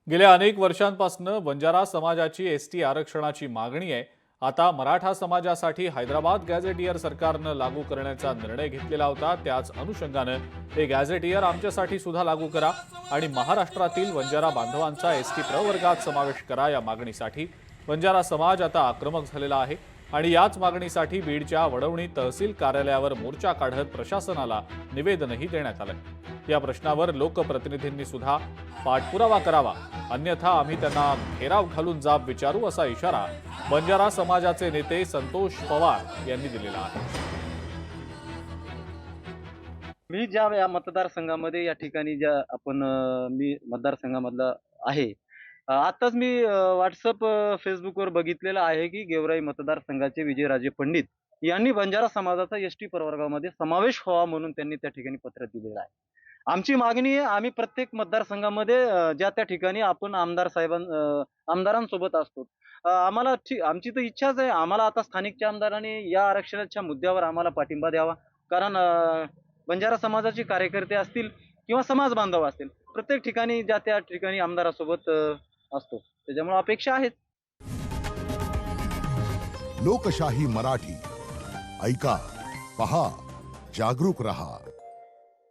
गेल्या अनेक वर्षांपासून बंजारा समाजाची एसटी आरक्षणाची मागणी आहे। आता मराठा समाजासाठी हैदराबाद गॅझेटियर सरकारनं लागू करण्याचा निर्णय घेतलेला होता। त्याच अनुषंगाने हे गॅझेटियर आमच्यासाठी सुद्धा लागू करा आणि महाराष्ट्रातील बंजारा बांधवांचा एसटी प्रवर्गात समावेश करा या मागणीसाठी बंजारा समाज आता आक्रमक झालेला आहे आणि याच मागणीसाठी बीडच्या वडवणी तहसील कार्यालयावर मोर्चा काढत प्रशासनाला निवेदनही देण्यात आलं। या प्रश्नावर लोकप्रतिनिधींनी सुद्धा पाठपुरावा करावा, अन्यथा आम्ही त्यांना घेराव घालून जाब विचारू असा इशारा बंजारा समाजाचे नेते संतोष पवार यांनी दिलेला आहे। मी ज्या या मतदारसंघामध्ये या ठिकाणी ज्या आपण मी मतदारसंघामधला आहे. आताच मी WhatsApp Facebookवर बघितलेलं आहे की गेवराई मतदारसंघाचे विजयराजे पंडित यांनी बंजारा समाजाचा एसटी प्रवर्गामध्ये समावेश व्हावा म्हणून त्यांनी त्या ठिकाणी पत्र दिलेलं आहे। आमची मागणी आहे, आम्ही प्रत्येक मतदारसंघामध्ये ज्या त्या ठिकाणी आपण आमदारांसोबत असतो। आम्हाला आमची तर इच्छाच आहे, आम्हाला आता स्थानिकच्या आमदारांनी या आरक्षणाच्या मुद्द्यावर आम्हाला पाठिंबा द्यावा। कारण बंजारा समाजाचे कार्यकर्ते असतील किंवा समाज बांधव असतील, प्रत्येक ठिकाणी ज्या त्या ठिकाणी आमदारासोबत असतो, त्याच्यामुळे अपेक्षा आहेत। लोकशाही मराठी ऐका, पहा, जागरूक रहा।